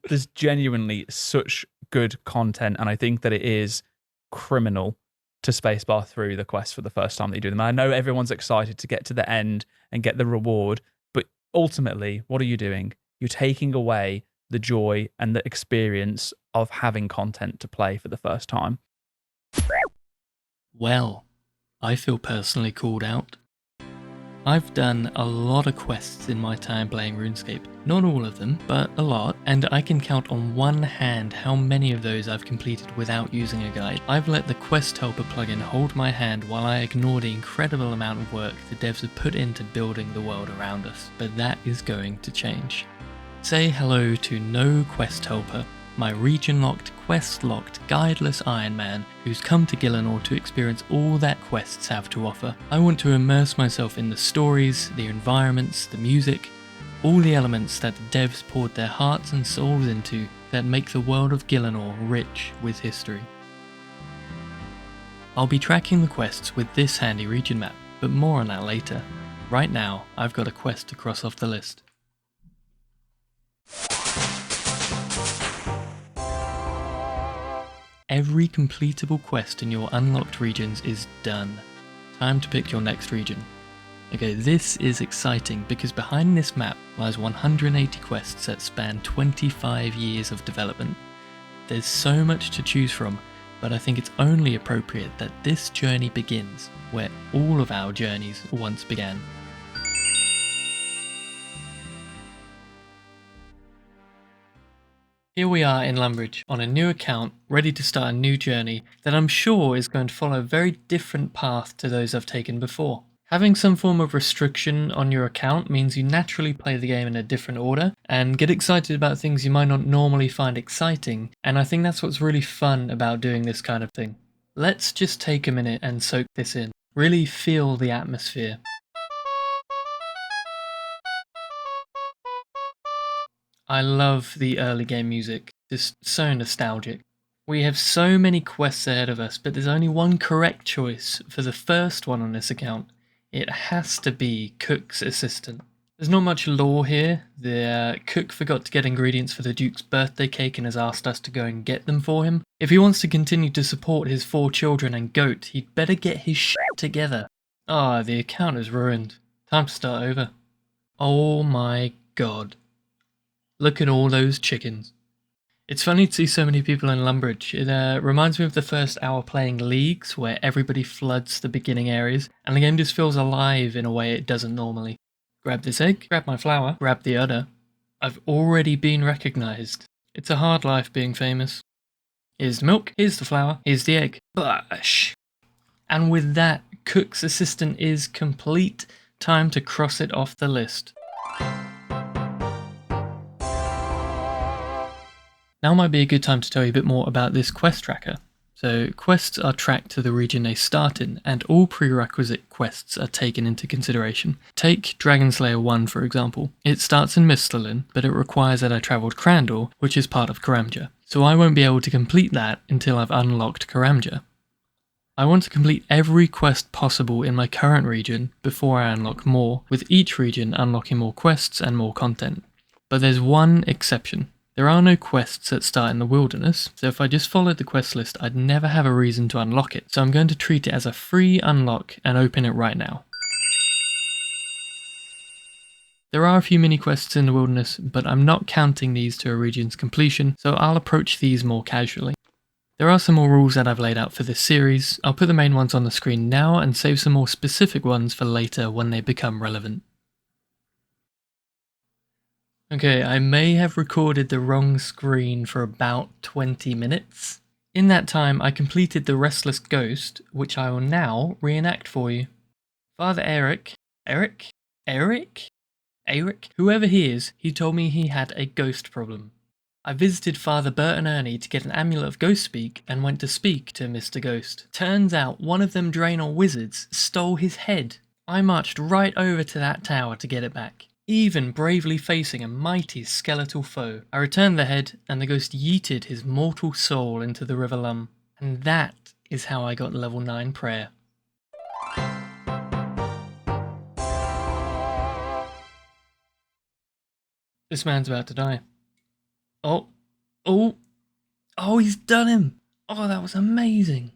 There's genuinely such good content, and I think that it is criminal to spacebar through the quests for the first time that you do them. I know everyone's excited to get to the end and get the reward, but ultimately, what are you doing? You're taking away the joy and the experience of having content to play for the first time. Well, I feel personally called out. I've done a lot of quests in my time playing RuneScape. Not all of them, but a lot, and I can count on one hand how many of those I've completed without using a guide. I've let the Quest Helper plugin hold my hand while I ignore the incredible amount of work the devs have put into building the world around us, but that is going to change. Say hello to No Quest Helper, my region-locked, quest-locked, guideless Iron Man who's come to Gielinor to experience all that quests have to offer. I want to immerse myself in the stories, the environments, the music, all the elements that the devs poured their hearts and souls into that make the world of Gielinor rich with history. I'll be tracking the quests with this handy region map, but more on that later. Right now, I've got a quest to cross off the list. Every completable quest in your unlocked regions is done. Time to pick your next region. Okay, this is exciting because behind this map lies 180 quests that span 25 years of development. There's so much to choose from, but I think it's only appropriate that this journey begins where all of our journeys once began. Here we are in Lumbridge on a new account, ready to start a new journey that I'm sure is going to follow a very different path to those I've taken before. Having some form of restriction on your account means you naturally play the game in a different order and get excited about things you might not normally find exciting, and I think that's what's really fun about doing this kind of thing. Let's just take a minute and soak this in. Really feel the atmosphere. I love the early game music, just so nostalgic. We have so many quests ahead of us, but there's only one correct choice for the first one on this account. It has to be Cook's Assistant. There's not much lore here. The cook forgot to get ingredients for the Duke's birthday cake and has asked us to go and get them for him. If he wants to continue to support his 4 children and goat, he'd better get his shit together. Ah, the account is ruined. Time to start over. Oh my god. Look at all those chickens. It's funny to see so many people in Lumbridge. It reminds me of the first hour playing Leagues, where everybody floods the beginning areas, and the game just feels alive in a way it doesn't normally. Grab this egg, grab my flower, grab the udder. I've already been recognised. It's a hard life being famous. Here's the milk, here's the flower, here's the egg. Bush! And with that, Cook's Assistant is complete. Time to cross it off the list. Now might be a good time to tell you a bit more about this quest tracker. So quests are tracked to the region they start in, and all prerequisite quests are taken into consideration. Take Dragonslayer 1 for example. It starts in Mistlelin, but it requires that I travelled Crandor, which is part of Karamja. So I won't be able to complete that until I've unlocked Karamja. I want to complete every quest possible in my current region before I unlock more, with each region unlocking more quests and more content. But there's one exception. There are no quests that start in the wilderness, so if I just followed the quest list, I'd never have a reason to unlock it. So I'm going to treat it as a free unlock and open it right now. There are a few mini quests in the wilderness, but I'm not counting these to a region's completion, so I'll approach these more casually. There are some more rules that I've laid out for this series. I'll put the main ones on the screen now and save some more specific ones for later when they become relevant. Okay, I may have recorded the wrong screen for about 20 minutes. In that time, I completed the Restless Ghost, which I will now reenact for you. Father Eric, whoever he is, he told me he had a ghost problem. I visited Father Bert and Ernie to get an amulet of ghost speak and went to speak to Mr. Ghost. Turns out one of them Draenor wizards stole his head. I marched right over to that tower to get it back, even bravely facing a mighty skeletal foe. I returned the head, and the ghost yeeted his mortal soul into the River Lum. And that is how I got level 9 prayer. This man's about to die. Oh, Oh, oh, he's done him. Oh, that was amazing.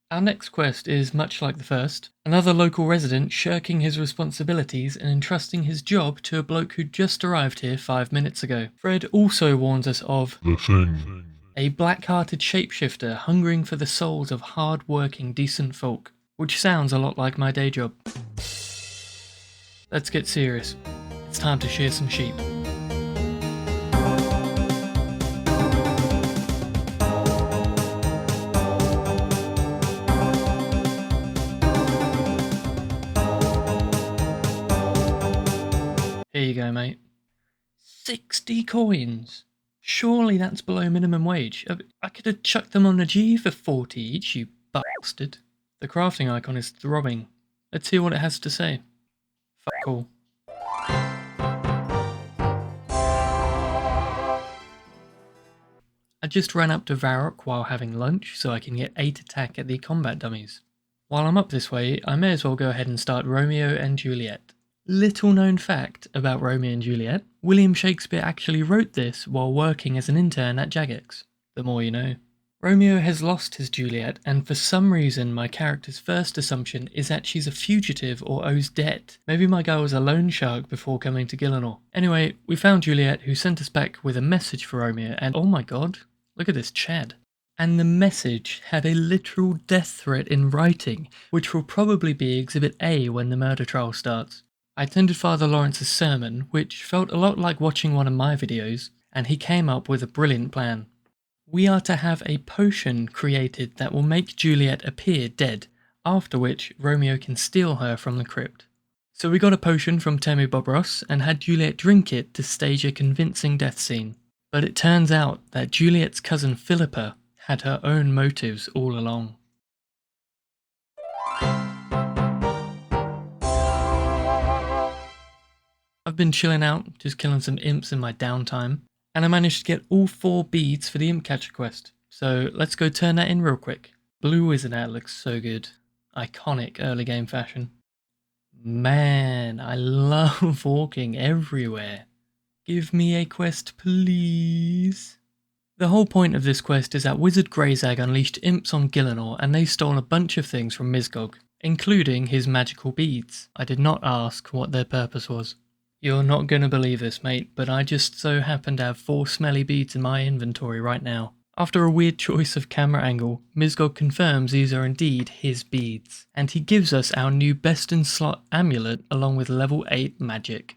Our next quest is much like the first. Another local resident shirking his responsibilities and entrusting his job to a bloke who just arrived here 5 minutes ago. Fred also warns us of The Thing. a black-hearted shapeshifter hungering for the souls of hard-working, decent folk, which sounds a lot like my day job. Let's get serious. It's time to shear some sheep. Here you go, mate. 60 coins! Surely that's below minimum wage. I could have chucked them on a G for 40 each, you bastard. The crafting icon is throbbing. Let's hear what it has to say. Fuck all. I just ran up to Varrock while having lunch so I can get 8 attack at the combat dummies. While I'm up this way, I may as well go ahead and start Romeo and Juliet. Little known fact about Romeo and Juliet, William Shakespeare actually wrote this while working as an intern at Jagex. The more you know. Romeo has lost his Juliet, and for some reason my character's first assumption is that she's a fugitive or owes debt. Maybe my guy was a loan shark before coming to Gillinor. Anyway, we found Juliet, who sent us back with a message for Romeo, and oh my god, look at this Chad. And the message had a literal death threat in writing, which will probably be Exhibit A when the murder trial starts. I attended Father Lawrence's sermon, which felt a lot like watching one of my videos, and he came up with a brilliant plan. We are to have a potion created that will make Juliet appear dead, after which Romeo can steal her from the crypt. So we got a potion from Temu Bob Ross and had Juliet drink it to stage a convincing death scene. But it turns out that Juliet's cousin Philippa had her own motives all along. I've been chilling out, just killing some imps in my downtime, and I managed to get all 4 beads for the imp catcher quest. So let's go turn that in real quick. Blue wizard hat looks so good. Iconic early game fashion. Man, I love walking everywhere. Give me a quest, please. The whole point of this quest is that Wizard Greyzag unleashed imps on Gillinor and they stole a bunch of things from Misgog, including his magical beads. I did not ask what their purpose was. You're not gonna believe this, mate, but I just so happen to have 4 smelly beads in my inventory right now. After a weird choice of camera angle, Misgog confirms these are indeed his beads, and he gives us our new best in slot amulet along with level 8 magic.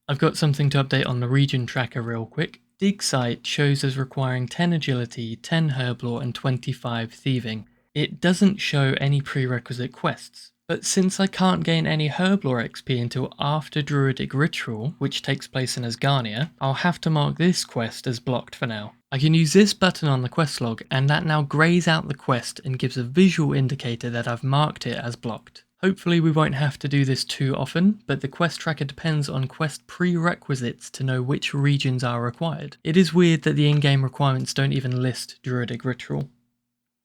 I've got something to update on the region tracker real quick. Dig site shows us requiring 10 agility, 10 herblore and 25 thieving. It doesn't show any prerequisite quests, but since I can't gain any herblore XP until after Druidic Ritual, which takes place in Asgarnia, I'll have to mark this quest as blocked for now. I can use this button on the quest log and that now greys out the quest and gives a visual indicator that I've marked it as blocked. Hopefully we won't have to do this too often, but the quest tracker depends on quest prerequisites to know which regions are required. It is weird that the in-game requirements don't even list Druidic Ritual.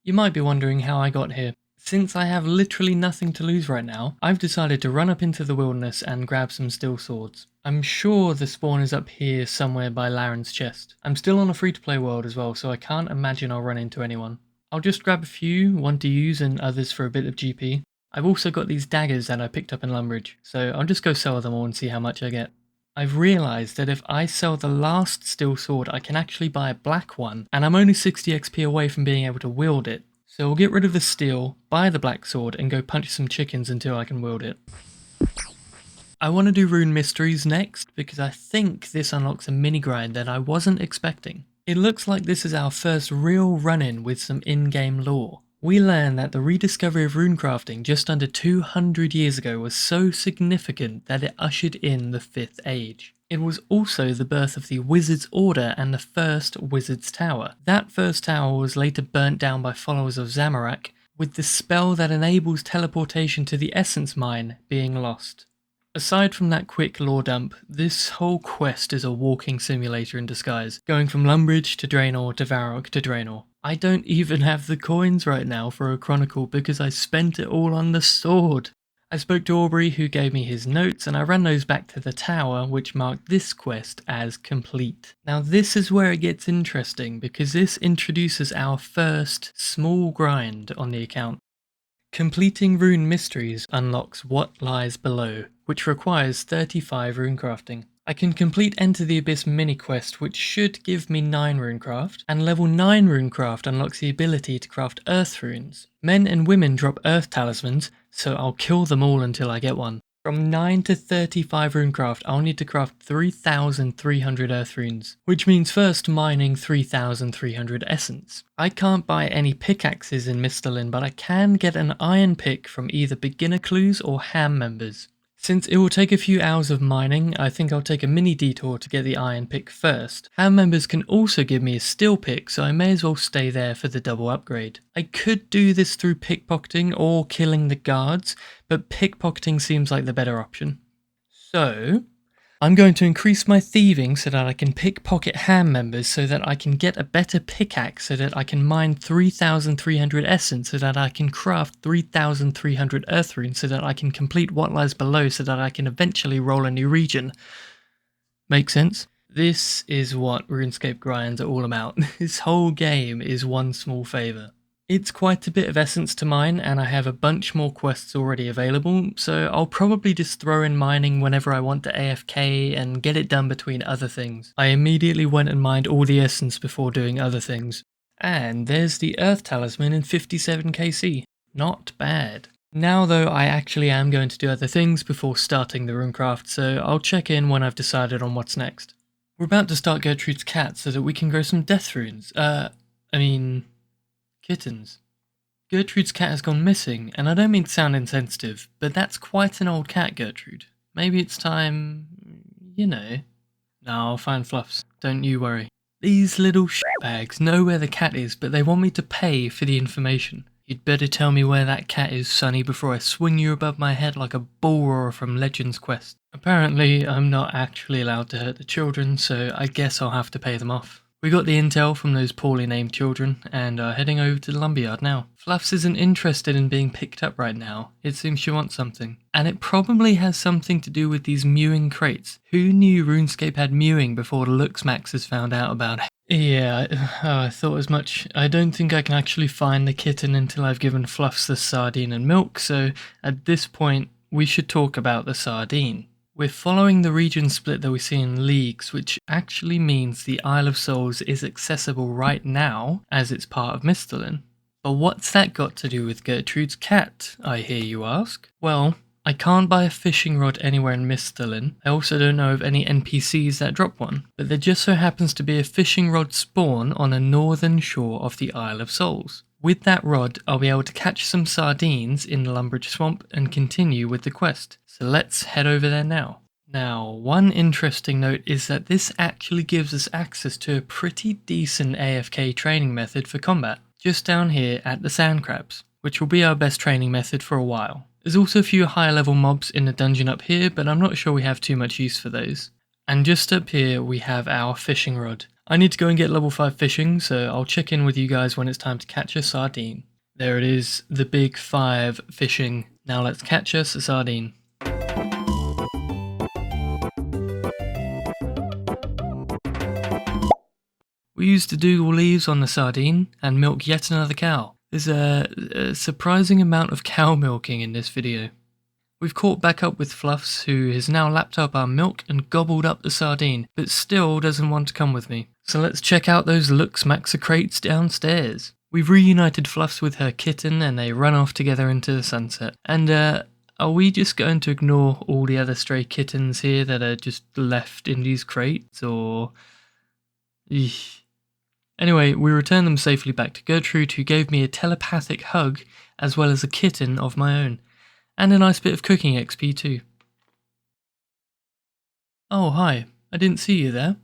You might be wondering how I got here. Since I have literally nothing to lose right now, I've decided to run up into the wilderness and grab some steel swords. I'm sure the spawn is up here somewhere by Laren's chest. I'm still on a free-to-play world as well, so I can't imagine I'll run into anyone. I'll just grab a few, one to use and others for a bit of GP. I've also got these daggers that I picked up in Lumbridge, so I'll just go sell them all and see how much I get. I've realised that if I sell the last steel sword, I can actually buy a black one, and I'm only 60 XP away from being able to wield it. So we'll get rid of the steel, buy the black sword, and go punch some chickens until I can wield it. I want to do Rune Mysteries next, because I think this unlocks a mini grind that I wasn't expecting. It looks like this is our first real run-in with some in-game lore. We learn that the rediscovery of runecrafting just under 200 years ago was so significant that it ushered in the 5th Age. It was also the birth of the Wizard's Order and the first Wizard's Tower. That first tower was later burnt down by followers of Zamorak, with the spell that enables teleportation to the Essence Mine being lost. Aside from that quick lore dump, this whole quest is a walking simulator in disguise, going from Lumbridge to Draenor to Varrock to Draenor. I don't even have the coins right now for a chronicle because I spent it all on the sword. I spoke to Aubrey, who gave me his notes, and I ran those back to the tower, which marked this quest as complete. Now this is where it gets interesting, because this introduces our first small grind on the account. Completing Rune Mysteries unlocks What Lies Below, which requires 35 runecrafting. I can complete Enter the Abyss mini quest, which should give me 9 runecraft, and level 9 runecraft unlocks the ability to craft earth runes. Men and women drop earth talismans, so I'll kill them all until I get one. From 9 to 35 runecraft, I'll need to craft 3,300 earth runes, which means first mining 3,300 essence. I can't buy any pickaxes in Misthalin, but I can get an iron pick from either beginner clues or ham members. Since it will take a few hours of mining, I think I'll take a mini detour to get the iron pick first. Ham members can also give me a steel pick, so I may as well stay there for the double upgrade. I could do this through pickpocketing or killing the guards, but pickpocketing seems like the better option. So, I'm going to increase my thieving so that I can pickpocket ham members so that I can get a better pickaxe so that I can mine 3,300 essence so that I can craft 3,300 earth runes so that I can complete What Lies Below so that I can eventually roll a new region. Make sense? This is what RuneScape grinds are all about. This whole game is one small favour. It's quite a bit of essence to mine, and I have a bunch more quests already available, so I'll probably just throw in mining whenever I want to AFK and get it done between other things. I immediately went and mined all the essence before doing other things. And there's the Earth Talisman in 57 KC. Not bad. Now though, I actually am going to do other things before starting the runecraft, so I'll check in when I've decided on what's next. We're about to start Gertrude's cat so that we can grow some death runes. Kittens. Gertrude's cat has gone missing, and I don't mean to sound insensitive, but that's quite an old cat, Gertrude. Maybe it's time, No, I'll find Fluffs, don't you worry. These little shitbags know where the cat is, but they want me to pay for the information. You'd better tell me where that cat is, Sonny, before I swing you above my head like a bull roarer from Legends Quest. Apparently, I'm not actually allowed to hurt the children, so I guess I'll have to pay them off. We got the intel from those poorly named children, and are heading over to the lumberyard now. Fluffs isn't interested in being picked up right now. It seems she wants something. And it probably has something to do with these mewing crates. Who knew RuneScape had mewing before the Luxmaxes found out about it? Yeah, I thought as much. I don't think I can actually find the kitten until I've given Fluffs the sardine and milk, so at this point, we should talk about the sardine. We're following the region split that we see in Leagues, which actually means the Isle of Souls is accessible right now, as it's part of Misthalin. But what's that got to do with Gertrude's cat, I hear you ask? Well, I can't buy a fishing rod anywhere in Misthalin. I also don't know of any NPCs that drop one, but there just so happens to be a fishing rod spawn on a northern shore of the Isle of Souls. With that rod, I'll be able to catch some sardines in the Lumbridge swamp and continue with the quest. So let's head over there now. Now, one interesting note is that this actually gives us access to a pretty decent AFK training method for combat, just down here at the sand crabs, which will be our best training method for a while. There's also a few higher level mobs in the dungeon up here, but I'm not sure we have too much use for those. And just up here we have our fishing rod. I need to go and get level 5 fishing, so I'll check in with you guys when it's time to catch a sardine. There it is, the big 5 fishing. Now let's catch us a sardine. We used to Dougal leaves on the sardine and milk yet another cow. There's a surprising amount of cow milking in this video. We've caught back up with Fluffs, who has now lapped up our milk and gobbled up the sardine, but still doesn't want to come with me. So let's check out those Luxmaxa crates downstairs. We've reunited Fluffs with her kitten and they run off together into the sunset. And are we just going to ignore all the other stray kittens here that are just left in these crates, or... Eesh. Anyway, we return them safely back to Gertrude, who gave me a telepathic hug as well as a kitten of my own. And a nice bit of cooking XP too. Oh hi, I didn't see you there.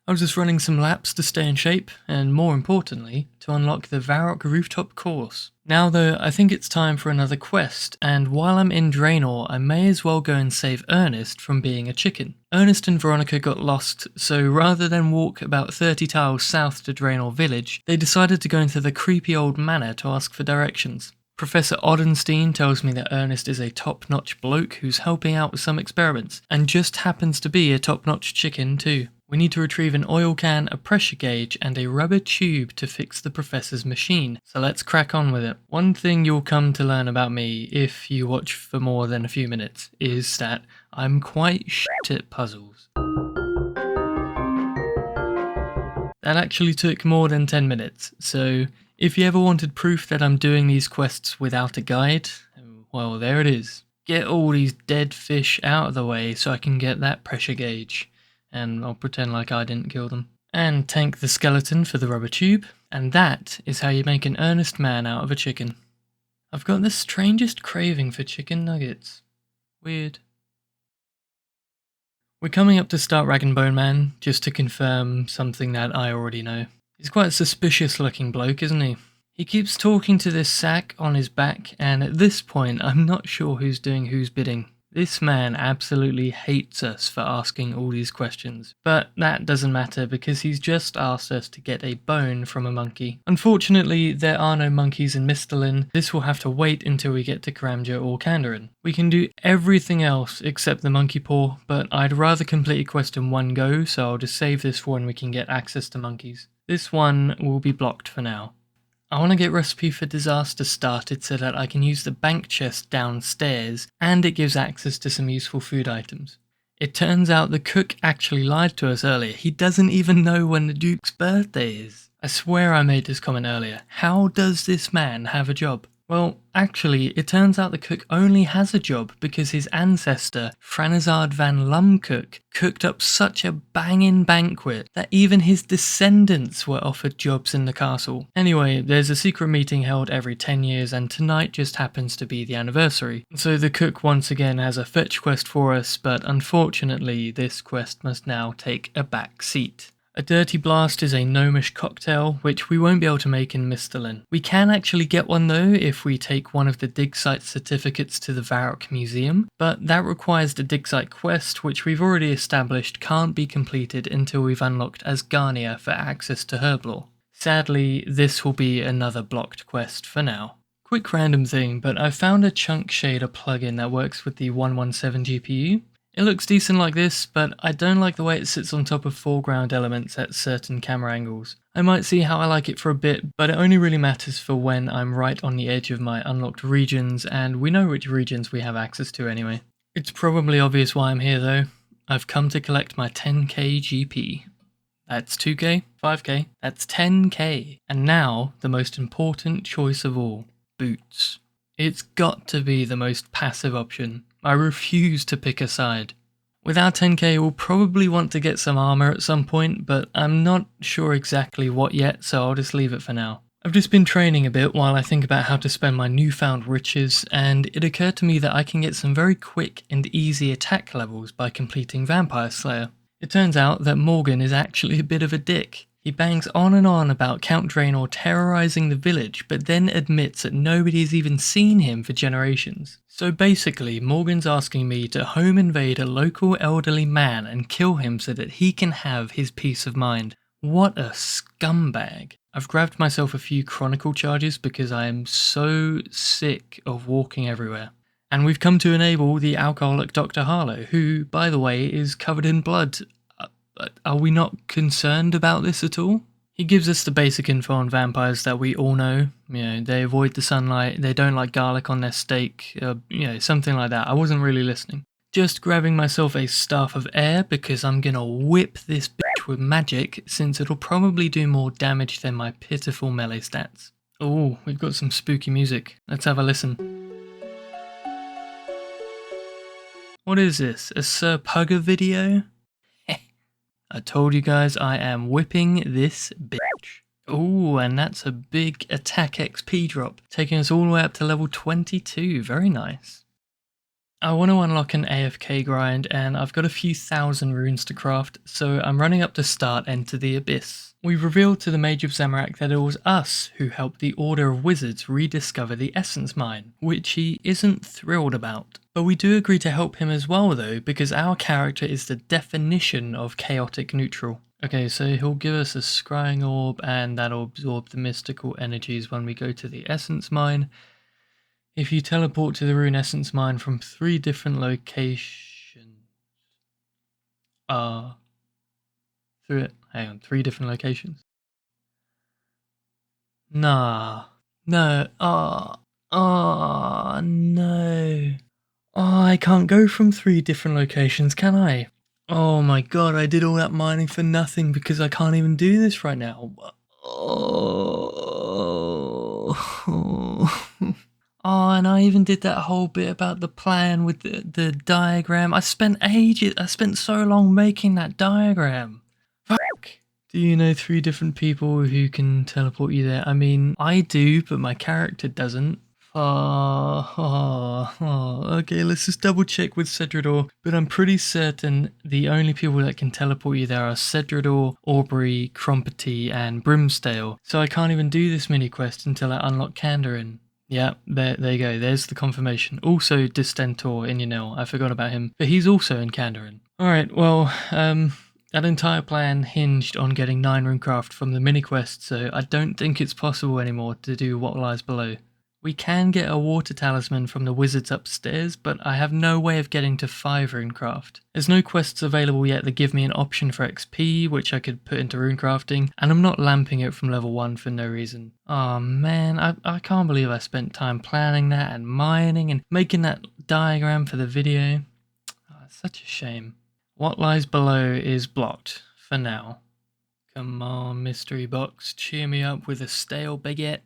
I was just running some laps to stay in shape, and more importantly, to unlock the Varrock rooftop course. Now though, I think it's time for another quest, and while I'm in Draenor, I may as well go and save Ernest from being a chicken. Ernest and Veronica got lost, so rather than walk about 30 tiles south to Draenor village, they decided to go into the creepy old manor to ask for directions. Professor Odenstein tells me that Ernest is a top-notch bloke who's helping out with some experiments, and just happens to be a top-notch chicken too. We need to retrieve an oil can, a pressure gauge, and a rubber tube to fix the professor's machine. So let's crack on with it. One thing you'll come to learn about me if you watch for more than a few minutes is that I'm quite shit at puzzles. That actually took more than 10 minutes, so if you ever wanted proof that I'm doing these quests without a guide, well, there it is. Get all these dead fish out of the way so I can get that pressure gauge, and I'll pretend like I didn't kill them. And tank the skeleton for the rubber tube, and that is how you make an earnest man out of a chicken. I've got the strangest craving for chicken nuggets. Weird. We're coming up to start Rag and Bone Man, just to confirm something that I already know. He's quite a suspicious looking bloke, isn't he? He keeps talking to this sack on his back, and at this point I'm not sure who's doing whose bidding. This man absolutely hates us for asking all these questions, but that doesn't matter because he's just asked us to get a bone from a monkey. Unfortunately, there are no monkeys in Mistalin. This will have to wait until we get to Karamja or Kandarin. We can do everything else except the monkey paw, but I'd rather complete a quest in one go, so I'll just save this for when we can get access to monkeys. This one will be blocked for now. I want to get Recipe for Disaster started so that I can use the bank chest downstairs, and it gives access to some useful food items. It turns out the cook actually lied to us earlier. He doesn't even know when the Duke's birthday is. I swear I made this comment earlier. How does this man have a job? Well, actually, it turns out the cook only has a job because his ancestor, Franizard van Lumcook, cooked up such a banging banquet that even his descendants were offered jobs in the castle. Anyway, there's a secret meeting held every 10 years and tonight just happens to be the anniversary. So the cook once again has a fetch quest for us, but unfortunately this quest must now take a back seat. A Dirty Blast is a gnomish cocktail, which we won't be able to make in Mistalin. We can actually get one though if we take one of the dig site certificates to the Varrock Museum, but that requires the dig site quest, which we've already established can't be completed until we've unlocked Asgarnia for access to Herblore. Sadly, this will be another blocked quest for now. Quick random thing, but I found a chunk shader plugin that works with the 117 GPU. It looks decent like this, but I don't like the way it sits on top of foreground elements at certain camera angles. I might see how I like it for a bit, but it only really matters for when I'm right on the edge of my unlocked regions, and we know which regions we have access to anyway. It's probably obvious why I'm here though. I've come to collect my 10k GP. That's 2k, 5k, that's 10k. And now, the most important choice of all, boots. It's got to be the most passive option. I refuse to pick a side. With our 10k we'll probably want to get some armor at some point, but I'm not sure exactly what yet, so I'll just leave it for now. I've just been training a bit while I think about how to spend my newfound riches, and it occurred to me that I can get some very quick and easy attack levels by completing Vampire Slayer. It turns out that Morgan is actually a bit of a dick. He bangs on and on about Count Draenor terrorizing the village, but then admits that nobody's even seen him for generations. So basically, Morgan's asking me to home invade a local elderly man and kill him so that he can have his peace of mind. What a scumbag. I've grabbed myself a few Chronicle charges because I am so sick of walking everywhere. And we've come to enable the alcoholic Dr. Harlow, who, by the way, is covered in blood. Are we not concerned about this at all? He gives us the basic info on vampires that we all know. You know, they avoid the sunlight, they don't like garlic on their steak, something like that. I wasn't really listening. Just grabbing myself a Staff of Air because I'm gonna whip this bitch with magic since it'll probably do more damage than my pitiful melee stats. Oh, we've got some spooky music. Let's have a listen. What is this? A Sir Pugger video? I told you guys I am whipping this bitch. Ooh, and that's a big attack XP drop, taking us all the way up to level 22. Very nice. I want to unlock an AFK grind, and I've got a few thousand runes to craft, so I'm running up to start Enter the Abyss. We've revealed to the Mage of Zamorak that it was us who helped the Order of Wizards rediscover the Essence Mine, which he isn't thrilled about. But we do agree to help him as well though, because our character is the definition of chaotic neutral. Okay, so he'll give us a scrying orb, and that'll absorb the mystical energies when we go to the Essence Mine. If you teleport to the rune essence mine from 3 different locations. Through it. Hang on, 3 different locations. Nah. No. No. Oh, I can't go from 3 different locations, can I? Oh my god, I did all that mining for nothing because I can't even do this right now. Oh. Oh, and I even did that whole bit about the plan with the diagram. I spent ages, I spent so long making that diagram. Fuck. Do you know 3 different people who can teleport you there? I mean, I do, but my character doesn't. Okay, let's just double check with Cedrador. But I'm pretty certain the only people that can teleport you there are Cedrador, Aubrey, Crumpety, and Brimstale. So I can't even do this mini quest until I unlock Kandarin. Yeah, there you go. There's the confirmation. Also, Distentor in Yanil. I forgot about him, but he's also in Kandarin. All right. Well, that entire plan hinged on getting 9 runecraft from the mini quest, so I don't think it's possible anymore to do what lies below. We can get a water talisman from the wizards upstairs, but I have no way of getting to 5 runecraft. There's no quests available yet that give me an option for XP, which I could put into runecrafting, and I'm not lamping it from level 1 for no reason. Oh man, I can't believe I spent time planning that and mining and making that diagram for the video. Oh, it's such a shame. What lies below is blocked, for now. Come on, mystery box, cheer me up with a stale baguette.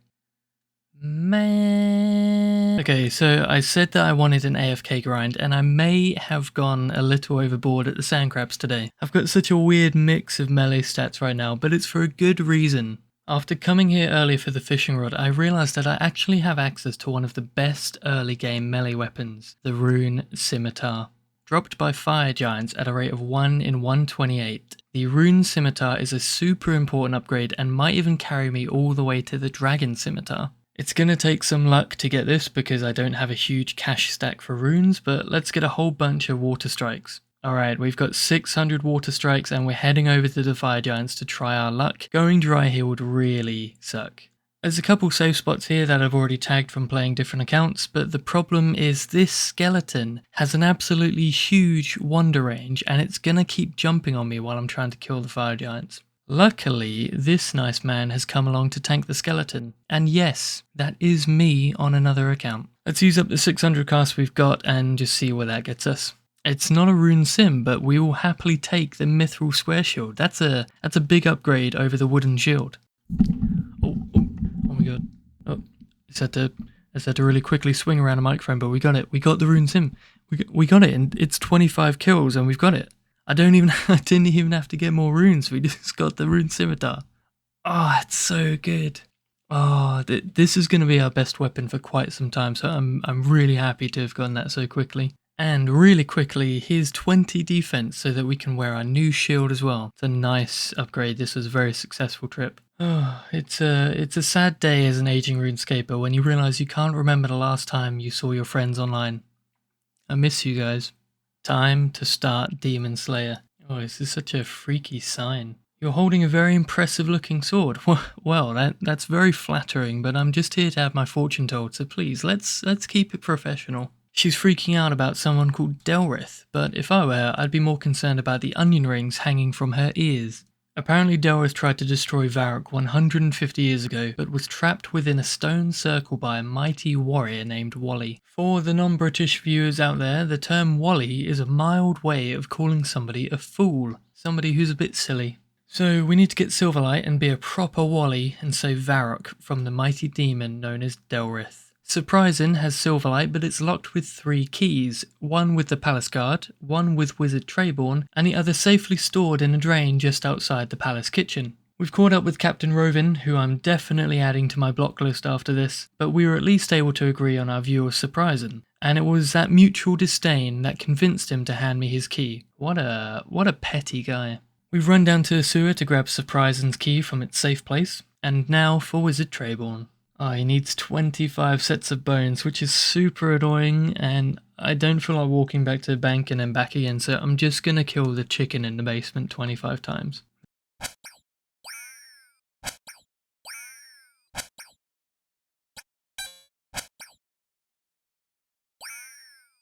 Man. Okay, so I said that I wanted an AFK grind, and I may have gone a little overboard at the sand crabs today. I've got such a weird mix of melee stats right now, but it's for a good reason. After coming here earlier for the fishing rod, I realised that I actually have access to one of the best early game melee weapons, the Rune Scimitar. Dropped by fire giants at a rate of 1 in 128, the Rune Scimitar is a super important upgrade and might even carry me all the way to the Dragon Scimitar. It's gonna take some luck to get this because I don't have a huge cash stack for runes, but let's get a whole bunch of water strikes. Alright, we've got 600 water strikes and we're heading over to the fire giants to try our luck. Going dry here would really suck. There's a couple safe spots here that I've already tagged from playing different accounts, but the problem is this skeleton has an absolutely huge wander range and it's gonna keep jumping on me while I'm trying to kill the fire giants. Luckily, this nice man has come along to tank the skeleton. And yes, that is me on another account. Let's use up the 600 casts we've got and just see where that gets us. It's not a rune sim, but we will happily take the mithril square shield. That's a big upgrade over the wooden shield. Oh my god. Oh, it's had to really quickly swing around a microphone, but we got it. We got the rune sim. We got it, and it's 25 kills, and we've got it. I didn't even have to get more runes. We just got the rune scimitar. Oh, it's so good. Oh, this is going to be our best weapon for quite some time. So I'm really happy to have gotten that so quickly. And really quickly, here's 20 defense so that we can wear our new shield as well. It's a nice upgrade. This was a very successful trip. Oh, it's a sad day as an aging RuneScaper when you realize you can't remember the last time you saw your friends online. I miss you guys. Time to start Demon Slayer. Oh, this is such a freaky sign. You're holding a very impressive looking sword. Well, that's very flattering, but I'm just here to have my fortune told, so please, let's keep it professional. She's freaking out about someone called Delrith, but if I were, I'd be more concerned about the onion rings hanging from her ears. Apparently Delrith tried to destroy Varrock 150 years ago, but was trapped within a stone circle by a mighty warrior named Wally. For the non-British viewers out there, the term Wally is a mild way of calling somebody a fool, somebody who's a bit silly. So we need to get Silverlight and be a proper Wally and save Varrock from the mighty demon known as Delrith. Surprising has Silverlight, but it's locked with 3 keys, one with the palace guard, one with Wizard Trayborn, and the other safely stored in a drain just outside the palace kitchen. We've caught up with Captain Rovin, who I'm definitely adding to my block list after this, but we were at least able to agree on our view of Surprising, and it was that mutual disdain that convinced him to hand me his key. What a petty guy. We've run down to the sewer to grab Surprising's key from its safe place, and now for Wizard Trayborn. Oh, he needs 25 sets of bones, which is super annoying, and I don't feel like walking back to the bank and then back again, so I'm just gonna kill the chicken in the basement 25 times.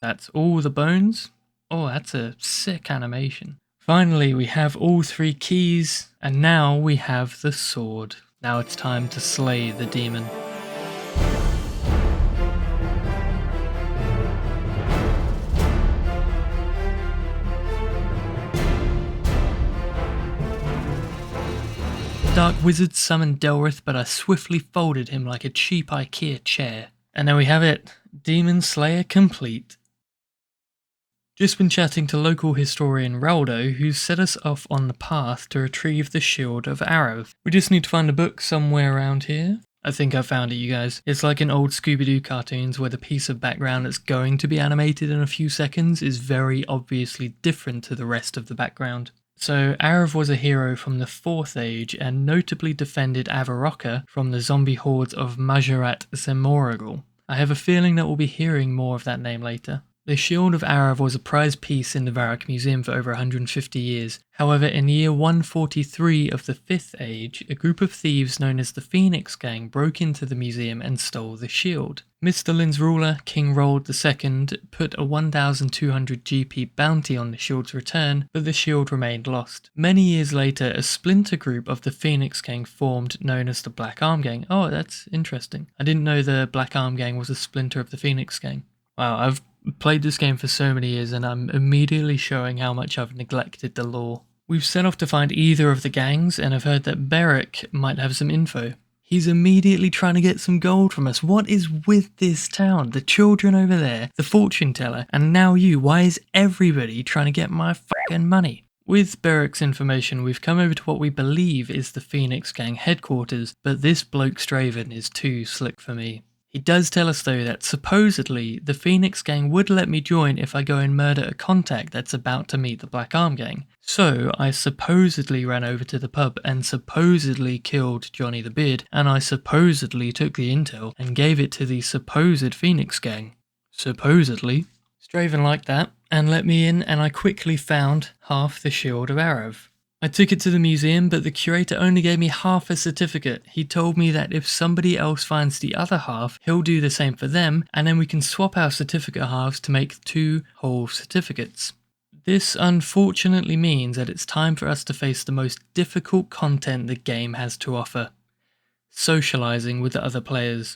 That's all the bones. Oh, that's a sick animation. Finally, we have all 3 keys, and now we have the sword. Now it's time to slay the demon. Dark wizard summoned Delrith, but I swiftly folded him like a cheap IKEA chair. And there we have it, Demon Slayer complete. Just been chatting to local historian Raldo, who set us off on the path to retrieve the shield of Arrav. We just need to find a book somewhere around here. I think I found it, you guys. It's like in old Scooby-Doo cartoons where the piece of background that's going to be animated in a few seconds is very obviously different to the rest of the background. So Arrav was a hero from the 4th Age and notably defended Avaroka from the zombie hordes of Majorat Zemorigal. I have a feeling that we'll be hearing more of that name later. The Shield of Arrav was a prized piece in the Varrock Museum for over 150 years. However, in the year 143 of the 5th Age, a group of thieves known as the Phoenix Gang broke into the museum and stole the shield. Mr. Lin's ruler, King Rold II, put a 1,200 GP bounty on the shield's return, but the shield remained lost. Many years later, a splinter group of the Phoenix Gang formed, known as the Black Arm Gang. Oh, that's interesting. I didn't know the Black Arm Gang was a splinter of the Phoenix Gang. Wow, I've played this game for so many years and I'm immediately showing how much I've neglected the lore. We've set off to find either of the gangs and I've heard that Beric might have some info. He's immediately trying to get some gold from us. What is with this town? The children over there, the fortune teller, and now you. Why is everybody trying to get my fucking money? With Beric's information, we've come over to what we believe is the Phoenix Gang headquarters, but this bloke Straven is too slick for me. He does tell us though that supposedly the Phoenix Gang would let me join if I go and murder a contact that's about to meet the Black Arm Gang. So I supposedly ran over to the pub and supposedly killed Johnny the Beard, and I supposedly took the intel and gave it to the supposed Phoenix Gang. Supposedly. Straven liked that and let me in, and I quickly found half the shield of Arrav. I took it to the museum, but the curator only gave me half a certificate. He told me that if somebody else finds the other half, he'll do the same for them, and then we can swap our certificate halves to make 2 whole certificates. This unfortunately means that it's time for us to face the most difficult content the game has to offer: socializing with the other players.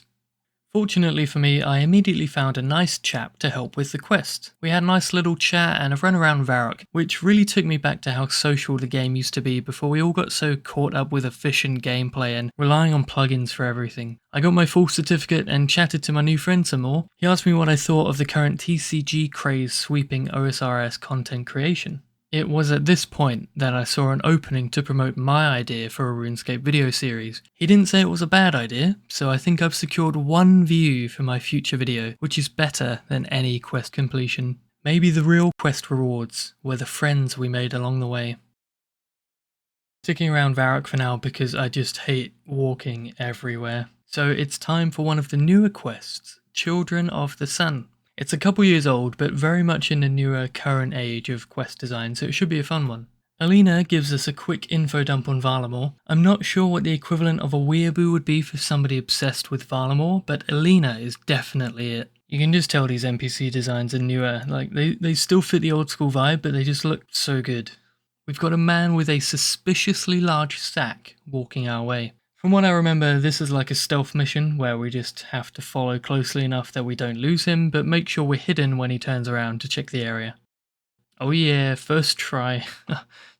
Fortunately for me, I immediately found a nice chap to help with the quest. We had a nice little chat and a run around Varrock, which really took me back to how social the game used to be before we all got so caught up with efficient gameplay and relying on plugins for everything. I got my full certificate and chatted to my new friend some more. He asked me what I thought of the current TCG craze sweeping OSRS content creation. It was at this point that I saw an opening to promote my idea for a RuneScape video series. He didn't say it was a bad idea, so I think I've secured 1 view for my future video, which is better than any quest completion. Maybe the real quest rewards were the friends we made along the way. Sticking around Varrock for now because I just hate walking everywhere. So it's time for one of the newer quests, Children of the Sun. It's a couple years old, but very much in the newer current age of quest design, so it should be a fun one. Alina gives us a quick info dump on Varlamore. I'm not sure what the equivalent of a weeaboo would be for somebody obsessed with Varlamore, but Alina is definitely it. You can just tell these NPC designs are newer, like they still fit the old school vibe, but they just look so good. We've got a man with a suspiciously large sack walking our way. From what I remember, this is like a stealth mission where we just have to follow closely enough that we don't lose him, but make sure we're hidden when he turns around to check the area. Oh yeah, first try.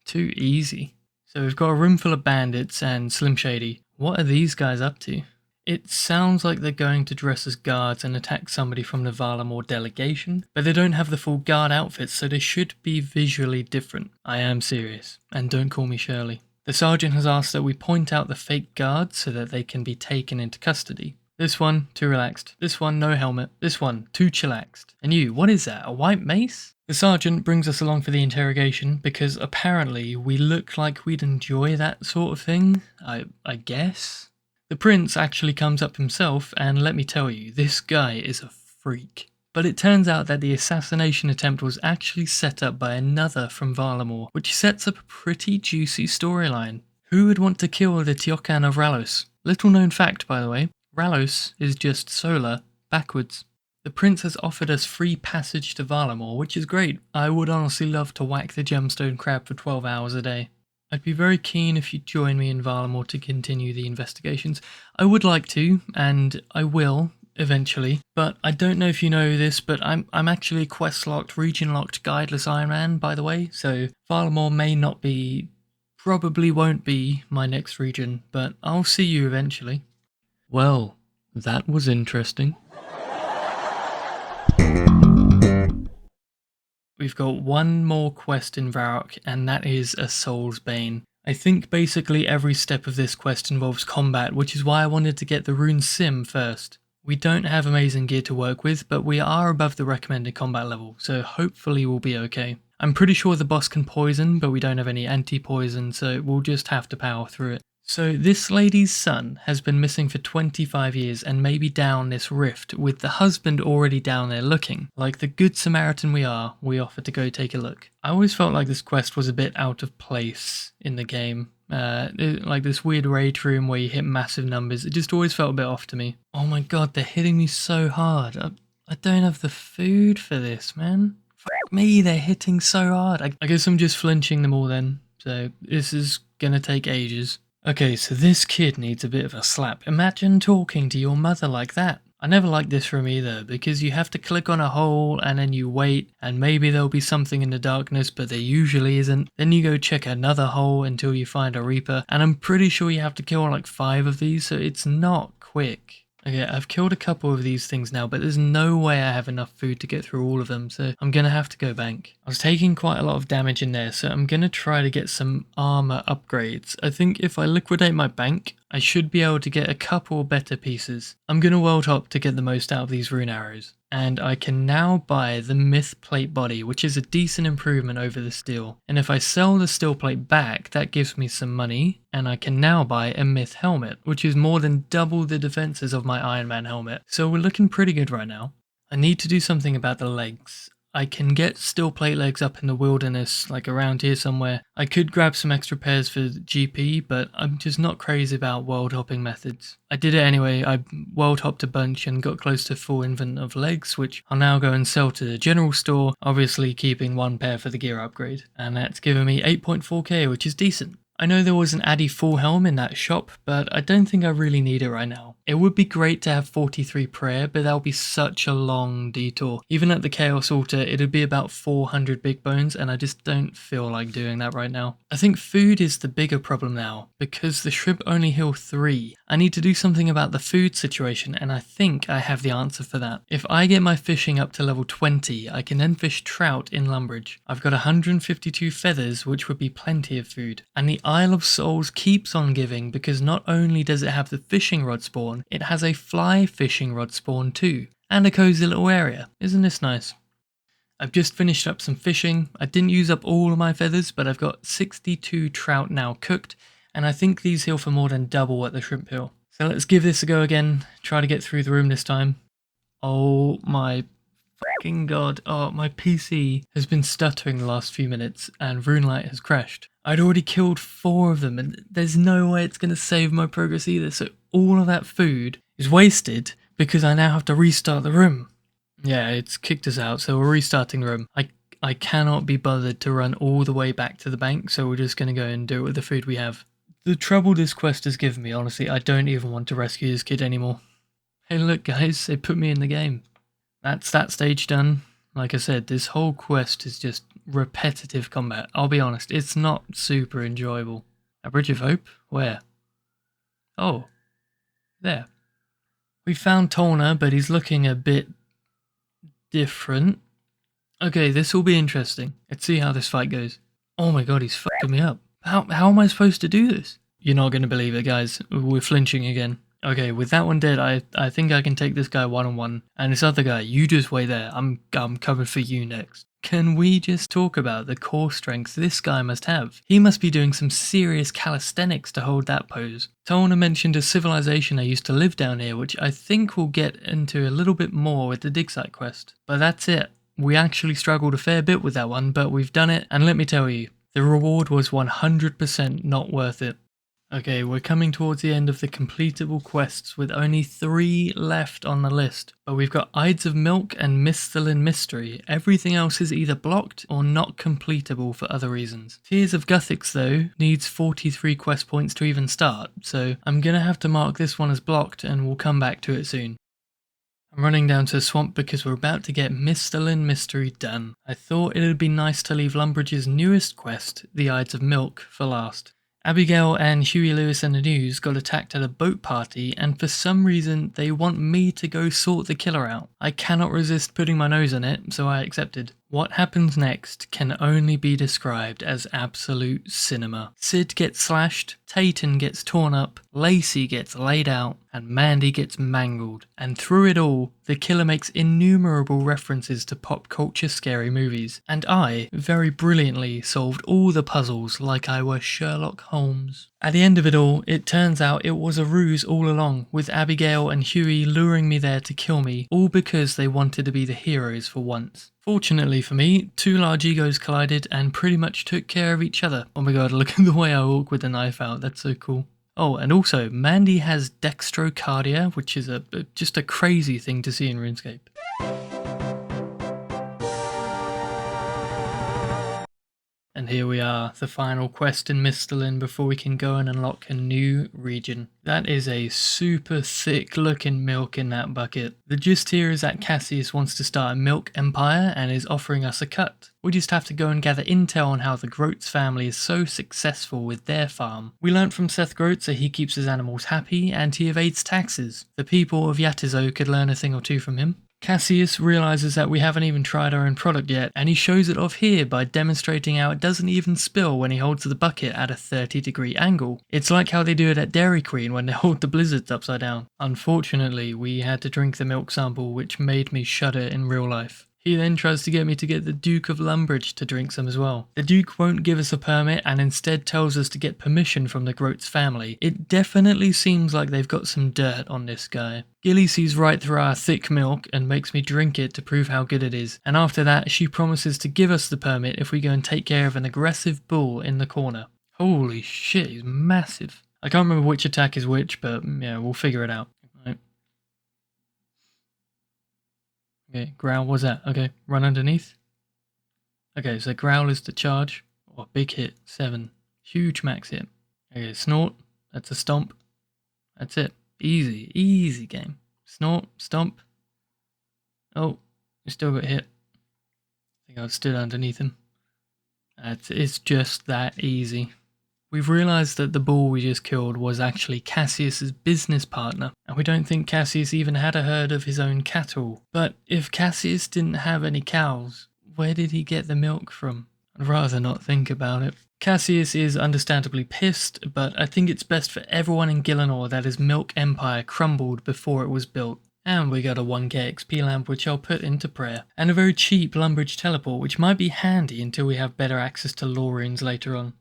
Too easy. So we've got a room full of bandits and Slim Shady. What are these guys up to? It sounds like they're going to dress as guards and attack somebody from the Varlamore delegation, but they don't have the full guard outfits, so they should be visually different. I am serious, and don't call me Shirley. The sergeant has asked that we point out the fake guards so that they can be taken into custody. This one, too relaxed. This one, no helmet. This one, too chillaxed. And you, what is that, a white mace? The sergeant brings us along for the interrogation because apparently we look like we'd enjoy that sort of thing, I guess. The prince actually comes up himself, and let me tell you, this guy is a freak. But it turns out that the assassination attempt was actually set up by another from Varlamore, which sets up a pretty juicy storyline. Who would want to kill the Tiokan of Ralos? Little known fact, by the way, Ralos is just solar backwards. The prince has offered us free passage to Valamor, which is great. I would honestly love to whack the gemstone crab for 12 hours a day. I'd be very keen if you'd join me in Valamor to continue the investigations. I would like to, and I will, eventually. But I don't know if you know this, but I'm actually a quest-locked, region-locked, guideless Iron Man, by the way. So Valamor may not be, probably won't be my next region, but I'll see you eventually. Well, that was interesting. We've got one more quest in Varrock, and that is a Soul's Bane. I think basically every step of this quest involves combat, which is why I wanted to get the rune sim first. We don't have amazing gear to work with, but we are above the recommended combat level, so hopefully we'll be okay. I'm pretty sure the boss can poison, but we don't have any anti-poison, so we'll just have to power through it. So this lady's son has been missing for 25 years and may be down this rift, with the husband already down there looking. Like the good Samaritan we are, we offered to go take a look. I always felt like this quest was a bit out of place in the game. Like this weird rage room where you hit massive numbers, it just always felt a bit off to me. Oh my god, they're hitting me so hard. I don't have the food for this, man. Fuck me, they're hitting so hard. I guess I'm just flinching them all then, so this is gonna take ages. Okay, so this kid needs a bit of a slap. Imagine talking to your mother like that. I never liked this room either, because you have to click on a hole and then you wait, and maybe there'll be something in the darkness, but there usually isn't. Then you go check another hole until you find a Reaper, and I'm pretty sure you have to kill like 5 of these, so it's not quick. Okay, I've killed a couple of these things now, but there's no way I have enough food to get through all of them, so I'm gonna have to go bank. I was taking quite a lot of damage in there, so I'm gonna try to get some armor upgrades. I think if I liquidate my bank, I should be able to get a couple better pieces. I'm gonna world hop to get the most out of these rune arrows. And I can now buy the myth plate body, which is a decent improvement over the steel. And if I sell the steel plate back, that gives me some money, and I can now buy a myth helmet, which is more than double the defenses of my Iron Man helmet. So we're looking pretty good right now. I need to do something about the legs. I can get steel plate legs up in the wilderness, like around here somewhere. I could grab some extra pairs for GP, but I'm just not crazy about world hopping methods. I did it anyway. I world hopped a bunch and got close to full invent of legs, which I'll now go and sell to the general store, obviously keeping 1 pair for the gear upgrade. And that's given me 8.4k, which is decent. I know there was an Addy full helm in that shop, but I don't think I really need it right now. It would be great to have 43 prayer, but that would be such a long detour. Even at the Chaos Altar, it'd be about 400 big bones, and I just don't feel like doing that right now. I think food is the bigger problem now, because the shrimp only heal 3. I need to do something about the food situation, and I think I have the answer for that. If I get my fishing up to level 20, I can then fish trout in Lumbridge. I've got 152 feathers, which would be plenty of food. And the Isle of Souls keeps on giving, because not only does it have the fishing rod spawn, it has a fly fishing rod spawn too, and a cozy little area. Isn't this nice? I've just finished up some fishing. I didn't use up all of my feathers, but I've got 62 trout now cooked, and I think these heal for more than double what the shrimp heal. So let's give this a go again, try to get through the room this time. Oh my fucking god, oh, my PC has been stuttering the last few minutes, and RuneLight has crashed. I'd already killed 4 of them, and there's no way it's going to save my progress either, so all of that food is wasted because I now have to restart the room. Yeah, it's kicked us out, so we're restarting the room. I cannot be bothered to run all the way back to the bank, so we're just going to go and do it with the food we have. The trouble this quest has given me, honestly, I don't even want to rescue this kid anymore. Hey look guys, they put me in the game. That's that stage done. Like I said, this whole quest is just repetitive combat. I'll be honest, it's not super enjoyable. A Bridge of Hope? Where? Oh, there. We found Tolna, but he's looking a bit different. Okay, this will be interesting. Let's see how this fight goes. Oh my god, he's fucking me up. How am I supposed to do this? You're not going to believe it, guys. We're flinching again. Okay, with that one dead, I think I can take this guy one-on-one. And this other guy, you just wait there. I'm covered for you next. Can we just talk about the core strength this guy must have? He must be doing some serious calisthenics to hold that pose. Tolna mentioned a civilization I used to live down here, which I think we'll get into a little bit more with the dig site quest. But that's it. We actually struggled a fair bit with that one, but we've done it, and let me tell you, the reward was 100% not worth it. Okay, we're coming towards the end of the completable quests with only 3 left on the list. But we've got Ides of Milk and Rune Mystery. Everything else is either blocked or not completable for other reasons. Tears of Guthix though needs 43 quest points to even start, so I'm gonna have to mark this one as blocked and we'll come back to it soon. I'm running down to the swamp because we're about to get Rune Mystery done. I thought it would be nice to leave Lumbridge's newest quest, the Ides of Milk, for last. Abigail and Huey Lewis and the News got attacked at a boat party, and for some reason they want me to go sort the killer out. I cannot resist putting my nose in it, so I accepted. What happens next can only be described as absolute cinema. Sid gets slashed, Tayton gets torn up, Lacey gets laid out, and Mandy gets mangled. And through it all, the killer makes innumerable references to pop culture scary movies. And I, very brilliantly, solved all the puzzles like I were Sherlock Holmes. At the end of it all, it turns out it was a ruse all along, with Abigail and Huey luring me there to kill me, all because they wanted to be the heroes for once. Fortunately for me, 2 large egos collided and pretty much took care of each other. Oh my god, look at the way I walk with the knife out, that's so cool. Oh, and also, Mandy has dextrocardia, which is just a crazy thing to see in RuneScape. And here we are, the final quest in Mistlin before we can go and unlock a new region. That is a super thick looking milk in that bucket. The gist here is that Cassius wants to start a milk empire and is offering us a cut. We just have to go and gather intel on how the Groats family is so successful with their farm. We learnt from Seth Groats that he keeps his animals happy and he evades taxes. The people of Yatizo could learn a thing or two from him. Cassius realizes that we haven't even tried our own product yet, and he shows it off here by demonstrating how it doesn't even spill when he holds the bucket at a 30-degree angle. It's like how they do it at Dairy Queen when they hold the blizzards upside down. Unfortunately, we had to drink the milk sample, which made me shudder in real life. He then tries to get me to get the Duke of Lumbridge to drink some as well. The Duke won't give us a permit and instead tells us to get permission from the Groats family. It definitely seems like they've got some dirt on this guy. Gilly sees right through our thick milk and makes me drink it to prove how good it is. And after that, she promises to give us the permit if we go and take care of an aggressive bull in the corner. Holy shit, he's massive. I can't remember which attack is which, but yeah, we'll figure it out. Okay, growl, what's that? Okay, run underneath. Okay, so growl is the charge. Oh, big hit, 7. Huge max hit. Okay, snort, that's a stomp. That's it. Easy, easy game. Snort, stomp. Oh, you still got hit. I think I've stood underneath him. It's just that easy. We've realised that the bull we just killed was actually Cassius's business partner, and we don't think Cassius even had a herd of his own cattle. But if Cassius didn't have any cows, where did he get the milk from? I'd rather not think about it. Cassius is understandably pissed, but I think it's best for everyone in Gielinor that his milk empire crumbled before it was built. And we got a 1k XP lamp which I'll put into prayer. And a very cheap Lumbridge teleport which might be handy until we have better access to lore runes later on.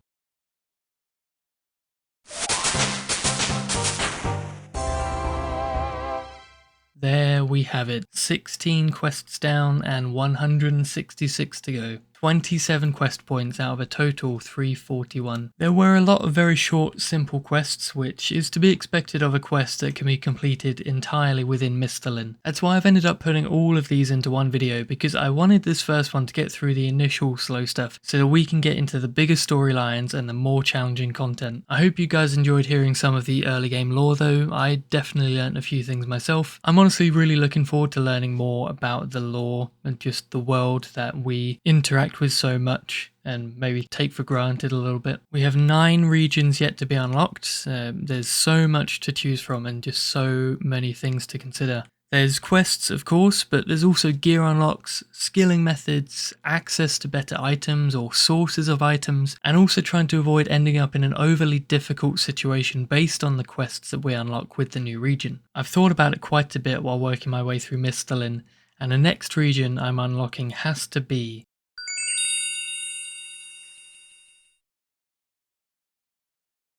There we have it, 16 quests down and 166 to go. 27 quest points out of a total 341. There were a lot of very short, simple quests, which is to be expected of a quest that can be completed entirely within Mistlin. That's why I've ended up putting all of these into one video, because I wanted this first one to get through the initial slow stuff, so that we can get into the bigger storylines and the more challenging content. I hope you guys enjoyed hearing some of the early game lore though. I definitely learnt a few things myself. I'm honestly really looking forward to learning more about the lore and just the world that we interact with so much and maybe take for granted a little bit. We have 9 regions yet to be unlocked. There's so much to choose from and just so many things to consider. There's quests, of course, but there's also gear unlocks, skilling methods, access to better items or sources of items, and also trying to avoid ending up in an overly difficult situation based on the quests that we unlock with the new region. I've thought about it quite a bit while working my way through Mistlin, and the next region I'm unlocking has to be